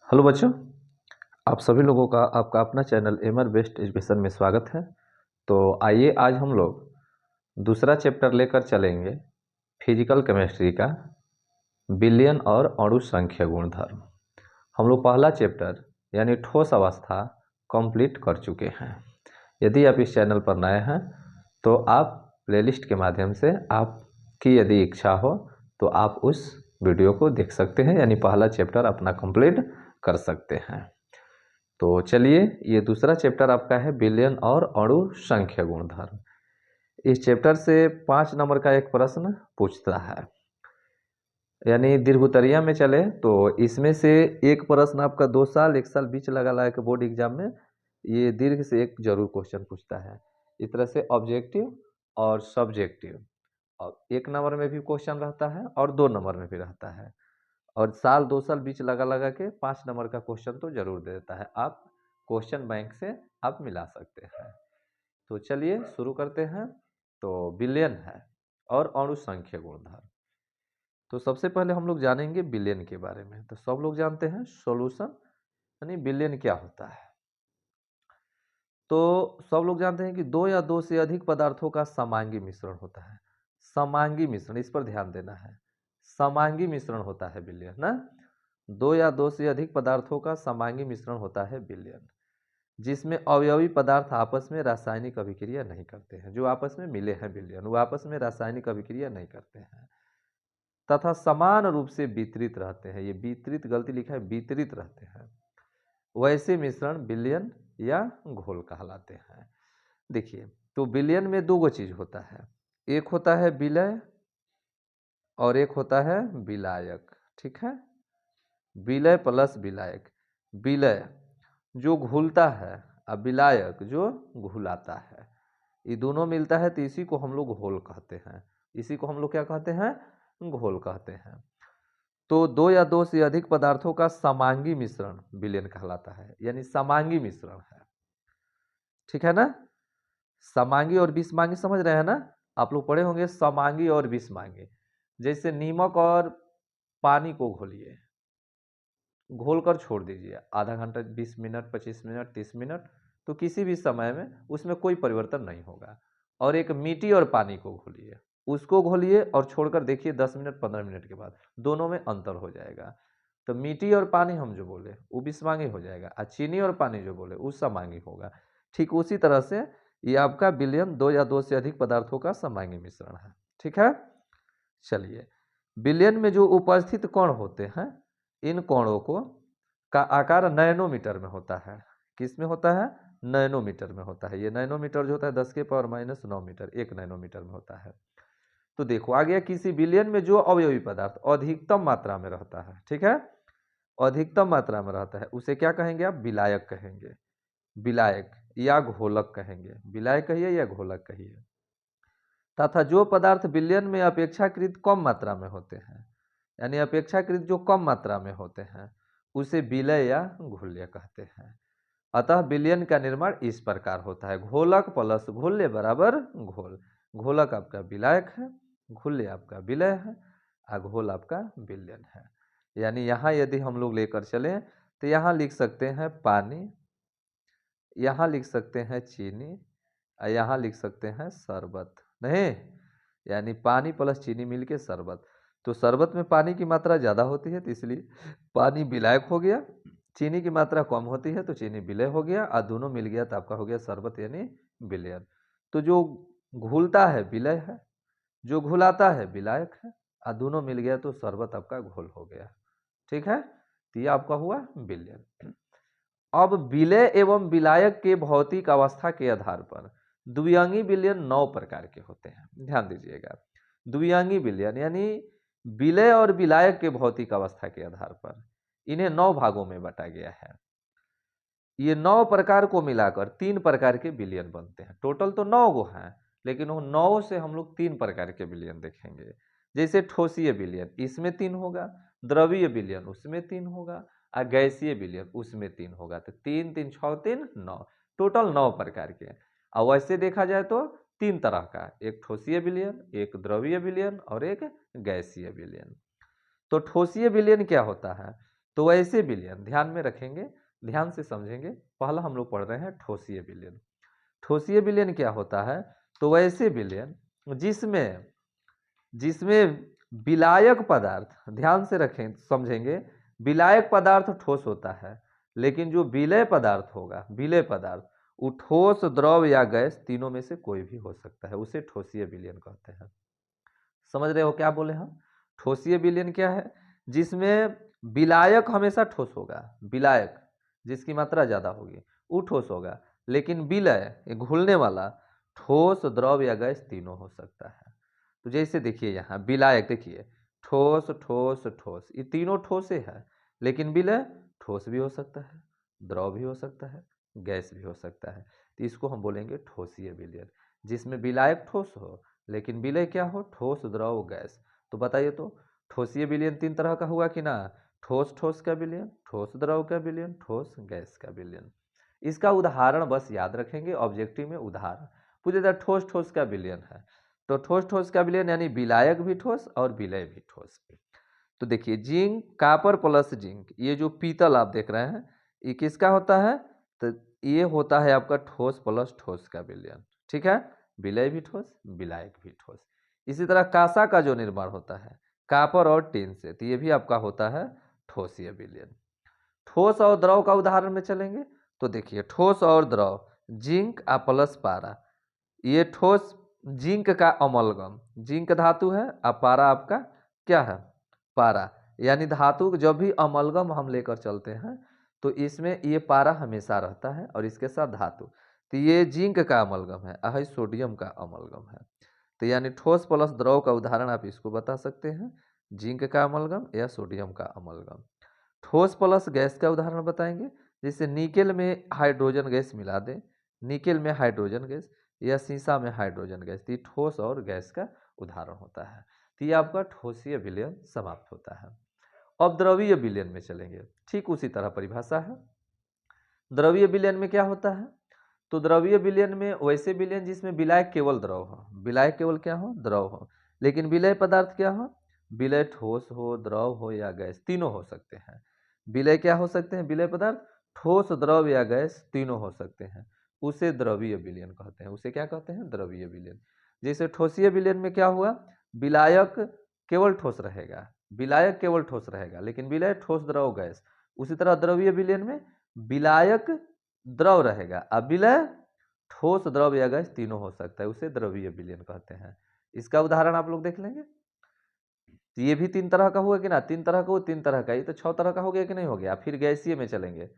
Hello बच्चों, आप सभी लोगों का आपका अपना चैनल एमर बेस्ट एजुकेशन में स्वागत है। तो आइए आज हम लोग दूसरा चैप्टर लेकर चलेंगे फिजिकल केमिस्ट्री का बिलियन और अणु संख्या गुणधर्म। हम लोग पहला चैप्टर यानी ठोस अवस्था कंप्लीट कर चुके हैं। यदि आप इस चैनल पर नए हैं तो आप प्लेलिस्ट के माध्यम से आपकी यदि इच्छा हो तो आप उस वीडियो को देख सकते हैं, यानी पहला चैप्टर अपना कंप्लीट कर सकते हैं। तो चलिए, ये दूसरा चैप्टर आपका है बिलियन और अणु संख्या गुणधर्म। इस चैप्टर से 5 नंबर का एक प्रश्न पूछता है, यानी दीर्घोत्तरीय में चले तो इसमें से एक प्रश्न आपका 2 साल 1 साल बीच लगा के बोर्ड एग्जाम में ये दीर्घ से एक जरूर क्वेश्चन पूछता है। इस तरह से ऑब्जेक्टिव और सब्जेक्टिव और 1 नंबर में भी क्वेश्चन रहता है और 2 नंबर में भी रहता है, और साल 2 साल बीच लगा के 5 नंबर का क्वेश्चन तो जरूर दे देता है। आप क्वेश्चन बैंक से आप मिला सकते हैं। तो चलिए शुरू करते हैं। तो बिलियन है और अणु संख्या गुणधर्म। तो सबसे पहले हम लोग जानेंगे बिलियन के बारे में। तो सब लोग जानते हैं सॉल्यूशन यानी बिलियन क्या होता है। तो सब लोग जानते हैं कि 2 या 2 से अधिक पदार्थों का समांगी मिश्रण होता है। समांगी मिश्रण, इस पर ध्यान देना है। समांगी मिश्रण होता है बिलियन ना। 2 या 2 से अधिक पदार्थों का समांगी मिश्रण होता है बिलियन, जिसमें अवयवी पदार्थ आपस में रासायनिक अभिक्रिया नहीं करते हैं। जो आपस में मिले हैं बिलियन, वो आपस में रासायनिक अभिक्रिया नहीं करते हैं तथा समान रूप से वितरित रहते हैं। ये वितरित गलती लिखा है, वितरित रहते हैं। वैसे मिश्रण बिलियन या घोल कहलाते हैं। देखिए, तो बिलियन में 2 चीज होता है, एक होता है विलय और एक होता है विलायक। ठीक है, विलय प्लस विलायक। विलय जो घुलता है और विलायक जो घुलाता है, ये दोनों मिलता है तो इसी को हम लोग घोल कहते हैं। इसी को हम लोग क्या कहते हैं? घोल कहते हैं। तो 2 या 2 से अधिक पदार्थों का समांगी मिश्रण विलयन कहलाता है, यानी समांगी मिश्रण है। ठीक है ना। समांगी और विषमांगी समझ रहे हैं ना। आप लोग पढ़े होंगे समांगी और विषमांगी। जैसे नीमक और पानी को घोलिए, घोल कर छोड़ दीजिए आधा घंटा, 20 मिनट, 25 मिनट, 30 मिनट, तो किसी भी समय में उसमें कोई परिवर्तन नहीं होगा। और एक मिट्टी और पानी को घोलिए, उसको घोलिए और छोड़कर देखिए 10 मिनट 15 मिनट के बाद दोनों में अंतर हो जाएगा। तो मिट्टी और पानी हम जो बोले वो विषमांगी हो जाएगा, और चीनी और पानी जो बोले वो समांगी होगा। ठीक उसी तरह से ये आपका विलयन 2 या 2 से अधिक पदार्थों का समांगी मिश्रण है। ठीक है। चलिए, विलयन में जो उपस्थित कण होते हैं, इन कणों को का आकार नैनोमीटर में होता है। किस में होता है? नैनोमीटर में होता है। ये नैनोमीटर जो होता है 10 के पावर माइनस 9 मीटर, 1 नैनोमीटर में होता है। तो देखो आ गया, किसी विलयन में जो अवयवी पदार्थ अधिकतम मात्रा में रहता है, ठीक है, अधिकतम मात्रा में रहता है, उसे क्या कहेंगे आप? विलायक कहेंगे। विलायक या घोलक कहेंगे। विलायक कहिए या घोलक कहिए। तथा जो पदार्थ विलयन में अपेक्षाकृत कम मात्रा में होते हैं, यानी अपेक्षाकृत जो कम मात्रा में होते हैं, उसे विलय या घुल्य कहते हैं। अतः विलयन का निर्माण इस प्रकार होता है, घोलक प्लस घुल्य बराबर घोल। घोलक आपका विलायक है, घुल्य आपका विलय है, और घोल आपका विलयन है। यानी यहाँ यदि हम लोग लेकर चलें तो यहाँ लिख सकते हैं पानी, यहाँ लिख सकते हैं चीनी, और यहाँ लिख सकते हैं शरबत। नहीं, यानी पानी प्लस चीनी मिलके शरबत। तो शरबत में पानी की मात्रा ज़्यादा होती है तो इसलिए पानी विलायक हो गया, चीनी की मात्रा कम होती है तो चीनी विलय हो गया, और दोनों मिल गया तो आपका हो गया शरबत यानी विलयन। तो जो घुलता है विलय है, जो घुलाता है विलायक है, और दोनों मिल गया तो शरबत आपका घोल हो गया। ठीक है, तो ये आपका हुआ विलयन। अब विलय एवं विलायक के भौतिक अवस्था के आधार पर द्विअंगी विलयन 9 प्रकार के होते हैं। ध्यान दीजिएगा, द्विअंगी विलयन यानी विलय और विलायक के भौतिक अवस्था के आधार पर इन्हें 9 भागों में बांटा गया है। ये 9 प्रकार को मिलाकर 3 प्रकार के विलयन बनते हैं। टोटल तो 9 गो हैं, लेकिन वो 9 से हम लोग 3 प्रकार के विलयन देखेंगे। जैसे ठोसीय विलयन, इसमें 3 होगा, द्रवीय विलयन उसमें 3 होगा, और गैसीय विलयन उसमें 3 होगा। तो 3 3 6 3 9, टोटल 9 प्रकार के। और वैसे देखा जाए तो 3 तरह का, एक ठोसीय विलयन, एक द्रवीय विलयन और एक गैसीय विलयन। तो ठोसीय विलयन क्या होता है? तो वैसे विलयन ध्यान में रखेंगे, ध्यान से समझेंगे। पहला हम लोग पढ़ रहे हैं ठोसीय विलयन। ठोसीय विलयन क्या होता है? तो वैसे विलयन जिसमें जिसमें विलायक पदार्थ, ध्यान से रखें समझेंगे, विलायक पदार्थ ठोस होता है, लेकिन जो विलय पदार्थ होगा, विलय पदार्थ, वो ठोस, द्रव या गैस तीनों में से कोई भी हो सकता है, उसे ठोसीय विलयन कहते हैं। समझ रहे हो क्या बोले हम? ठोसीय विलयन क्या है? जिसमें विलायक हमेशा ठोस होगा, विलायक जिसकी मात्रा ज्यादा होगी वो ठोस होगा, लेकिन विलय घुलने वाला ठोस, द्रव या गैस तीनों हो सकता है। तो जैसे देखिए यहाँ विलायक, देखिए ठोस ठोस ठोस, ये तीनों ठोसे है, लेकिन विलय ठोस भी हो सकता है, द्रव भी हो सकता है, गैस भी हो सकता है। तो इसको हम बोलेंगे ठोसीय विलयन, जिसमें विलायक ठोस हो लेकिन विलय क्या हो? ठोस, द्रव, गैस। तो बताइए तो ठोसीय विलयन तीन तरह का हुआ कि ना? ठोस ठोस का विलयन, ठोस द्रव का विलयन, ठोस गैस का विलयन। इसका उदाहरण बस याद रखेंगे, ऑब्जेक्टिव में उदाहरण पूछे जाए ठोस ठोस का विलयन है, तो ठोस ठोस का विलयन यानी विलायक भी ठोस और विलय भी ठोस। तो देखिए जिंक, कापर प्लस जिंक, ये जो पीतल आप देख रहे हैं ये किसका होता है? तो ये होता है आपका ठोस प्लस ठोस का विलयन, ठीक है, विलय भी ठोस, विलायक भी ठोस। इसी तरह कांसा का जो निर्माण होता है कापर और टिन से, तो ये भी आपका होता है ठोसीय विलयन। ठोस और द्रव का उदाहरण में चलेंगे, तो देखिए ठोस और द्रव, जिंक आ प्लस पारा, ये ठोस जिंक का अमलगम, जिंक धातु है और पारा आपका क्या है? पारा। यानी धातु जब भी अमलगम हम लेकर चलते हैं तो इसमें ये पारा हमेशा रहता है और इसके साथ धातु, तो ये जिंक का अमलगम है, यह सोडियम का अमलगम है। तो यानी ठोस प्लस द्रव का उदाहरण आप इसको बता सकते हैं, जिंक का अमलगम या सोडियम का अमलगम। ठोस प्लस गैस का उदाहरण बताएंगे, जैसे निकेल में हाइड्रोजन गैस मिला दें, निकेल में हाइड्रोजन गैस या शीशा में हाइड्रोजन गैस, तो ये ठोस और गैस का उदाहरण होता है। तो ये आपका ठोसीय विलयन समाप्त होता है। अब द्रवीय विलयन में चलेंगे, ठीक उसी तरह परिभाषा है। द्रवीय विलयन में क्या होता है? तो द्रवीय विलयन में वैसे विलयन जिसमें विलायक केवल द्रव हो, विलायक केवल क्या हो? द्रव हो, लेकिन विलय पदार्थ क्या हो? विलय ठोस हो, द्रव हो या गैस, तीनों हो सकते हैं। विलय क्या हो सकते हैं? विलय पदार्थ ठोस, द्रव या गैस तीनों हो सकते हैं, उसे द्रवीय विलयन कहते हैं। उसे क्या कहते हैं? द्रवीय विलयन। जैसे ठोसीय विलयन में क्या हुआ? विलायक केवल ठोस रहेगा, विलायक केवल ठोस रहेगा, लेकिन विलय ठोस, द्रव, गैस। उसी तरह द्रवीय विलयन में विलायक द्रव रहेगा, अब विलय ठोस, द्रव या गैस तीनों हो सकता है, उसे द्रवीय विलयन कहते हैं। इसका उदाहरण आप लोग देख लेंगे। तो ये भी तीन तरह का हुआ कि ना? तीन तरह का, वो तीन तरह का, ये तो 6 तरह का हो गया कि नहीं हो गया? फिर गैसीय में चलेंगे।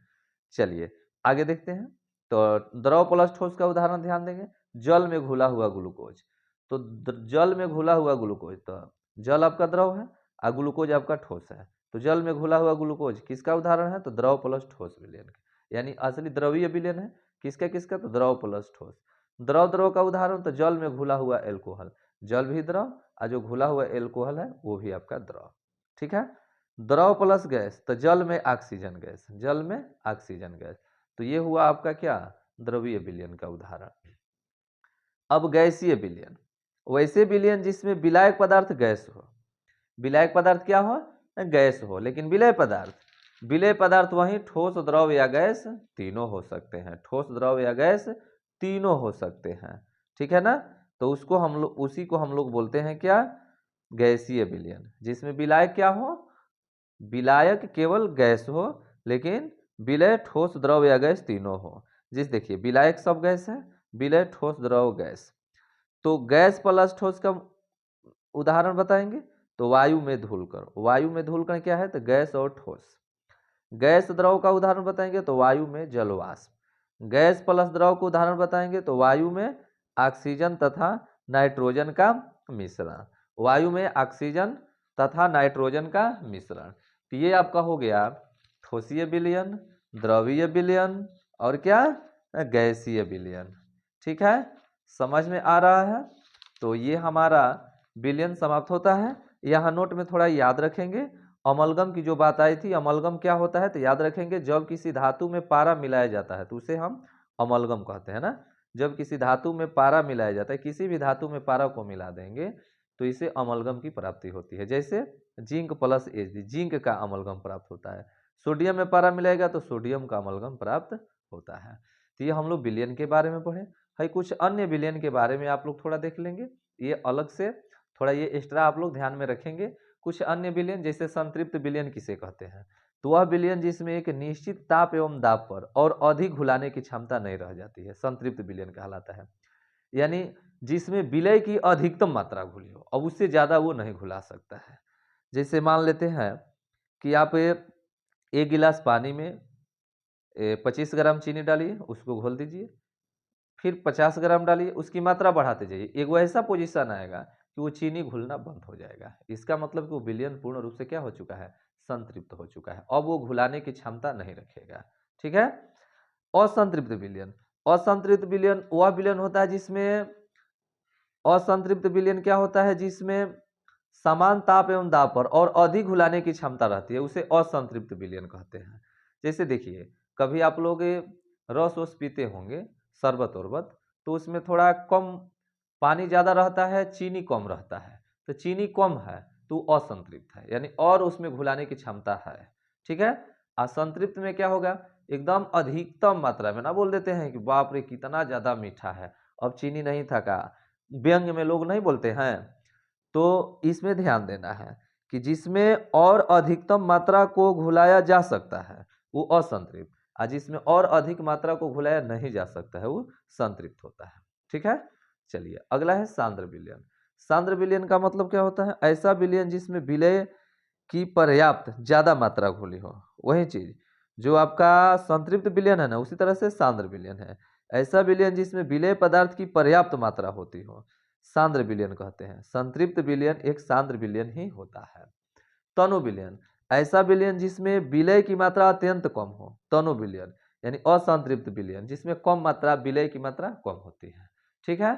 चलिए आगे देखते हैं। तो द्रव प्लस ठोस का उदाहरण ध्यान देंगे, जल में घुला हुआ ग्लूकोज। तो जल में घुला हुआ ग्लूकोज, तो जल आपका द्रव है और ग्लूकोज आपका ठोस है, तो जल में घुला हुआ ग्लूकोज किसका उदाहरण है? तो द्रव प्लस ठोस विलयन, यानी असली द्रवीय विलयन है। किसका किसका? तो द्रव प्लस ठोस। द्रव द्रव का उदाहरण तो जल में घुला हुआ एल्कोहल, जल भी द्रव और जो घुला हुआ एल्कोहल है वो भी आपका द्रव, ठीक है। द्रव प्लस गैस, तो जल में ऑक्सीजन गैस, जल में ऑक्सीजन गैस, तो ये हुआ आपका क्या? द्रवीय विलयन का उदाहरण। अब गैसीय विलयन, वैसे विलयन जिसमें विलायक पदार्थ गैस हो, विलायक पदार्थ क्या हो? गैस हो, लेकिन विलय पदार्थ, विलय पदार्थ वही ठोस, द्रव या गैस तीनों हो सकते हैं, ठोस, द्रव या गैस तीनों हो सकते हैं, ठीक है ना। तो उसको हम लोग, उसी को हम लोग बोलते हैं क्या? गैसीय विलयन, जिसमें विलायक क्या हो? विलायक केवल गैस हो, लेकिन विलय ठोस, द्रव या गैस तीनों हो। जिस देखिए विलायक सब गैस है, विलय ठोस, द्रव, गैस। तो गैस प्लस ठोस का उदाहरण बताएंगे, तो वायु में धूलकण, वायु में धूलकण क्या है? तो गैस और ठोस। गैस द्रव का उदाहरण बताएंगे तो वायु में जलवाष्प। गैस प्लस द्रव को उदाहरण बताएंगे तो वायु में ऑक्सीजन तथा नाइट्रोजन का मिश्रण, वायु में ऑक्सीजन तथा नाइट्रोजन का मिश्रण। तो ये आपका हो गया ठोसीय विलयन, द्रवीय विलयन और क्या? गैसीय विलयन, ठीक है, समझ में आ रहा है। तो ये हमारा विलयन समाप्त होता है। यहाँ नोट में थोड़ा याद रखेंगे, अमलगम की जो बात आई थी, अमलगम क्या होता है? तो याद रखेंगे जब किसी धातु में पारा मिलाया जाता है तो उसे हम अमलगम कहते हैं ना। जब किसी धातु में पारा मिलाया जाता है, किसी भी धातु में पारा को मिला देंगे तो इसे अमलगम की प्राप्ति होती है। जैसे जिंक प्लस एच, जिंक का अमलगम प्राप्त होता है। सोडियम में पारा मिलाएगा तो सोडियम का अमलगम प्राप्त होता है। तो ये हम लोग विलयन के बारे में पढ़े। है कुछ अन्य विलयन के बारे में आप लोग थोड़ा देख लेंगे, ये अलग से थोड़ा ये एक्स्ट्रा आप लोग ध्यान में रखेंगे। कुछ अन्य विलयन जैसे संतृप्त विलयन किसे कहते हैं, तो वह विलयन जिसमें एक निश्चित ताप एवं दाब पर और अधिक घुलाने की क्षमता नहीं रह जाती है, संतृप्त विलयन कहलाता है। यानी जिसमें विलय की अधिकतम मात्रा घुली हो, अब उससे ज़्यादा वो नहीं घुला सकता है। जैसे मान लेते हैं कि आप एक गिलास पानी में 25 ग्राम चीनी डालिए, उसको घोल दीजिए, फिर 50 ग्राम डालिए, उसकी मात्रा बढ़ाते जाइए। एक वो ऐसा पोजीशन आएगा कि वो चीनी घुलना बंद हो जाएगा। इसका मतलब कि वो विलयन पूर्ण रूप से क्या हो चुका है, संतृप्त हो चुका है। अब वो घुलाने की क्षमता नहीं रखेगा। ठीक है। असंतृप्त विलयन, असंतृप्त विलयन वह विलयन होता है जिसमें, असंतृप्त विलयन क्या होता है जिसमें समान ताप एवं दाब पर और अधिक घुलाने की क्षमता रहती है, उसे असंतृप्त विलयन कहते हैं। जैसे देखिए, कभी आप लोग रस वस पीते होंगे, शरबत वरबत, तो उसमें थोड़ा कम पानी ज़्यादा रहता है, चीनी कम रहता है। तो चीनी कम है तो असंतृप्त है, यानी और उसमें घुलाने की क्षमता है। ठीक है। असंतृप्त में क्या होगा, एकदम अधिकतम मात्रा में ना बोल देते हैं कि बाप रे कितना ज़्यादा मीठा है, अब चीनी नहीं था का, व्यंग में लोग नहीं बोलते हैं। तो इसमें ध्यान देना है कि जिसमें और अधिकतम मात्रा को घुलाया जा सकता है वो असंतृप्त, और जिसमें और अधिक मात्रा को घुलाया नहीं जा सकता है वो संतृप्त होता है। ठीक है। चलिए अगला है सांद्र विलयन। सांद्र विलयन का मतलब क्या होता है, ऐसा विलयन जिसमें विलय की पर्याप्त ज्यादा मात्रा घुली हो। वही चीज जो आपका संतृप्त विलयन है ना, उसी तरह से सांद्र विलयन है। ऐसा विलयन जिसमें विलय पदार्थ की पर्याप्त मात्रा होती हो, सांद्र विलयन कहते हैं। संतृप्त विलयन एक सांद्र विलयन ही होता है। तनु विलयन, ऐसा विलयन जिसमें विलय की मात्रा अत्यंत कम हो, तनु विलयन। यानी असंतृप्त विलयन जिसमें कम मात्रा, विलय की मात्रा कम होती है। ठीक है।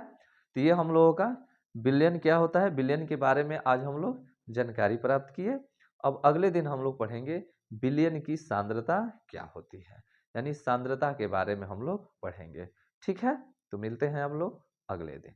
तो ये हम लोगों का विलयन क्या होता है, विलयन के बारे में आज हम लोग जानकारी प्राप्त किए। अब अगले दिन हम लोग पढ़ेंगे विलयन की सांद्रता क्या होती है, यानी सांद्रता के बारे में हम लोग पढ़ेंगे। ठीक है। तो मिलते हैं हम लोग अगले दिन।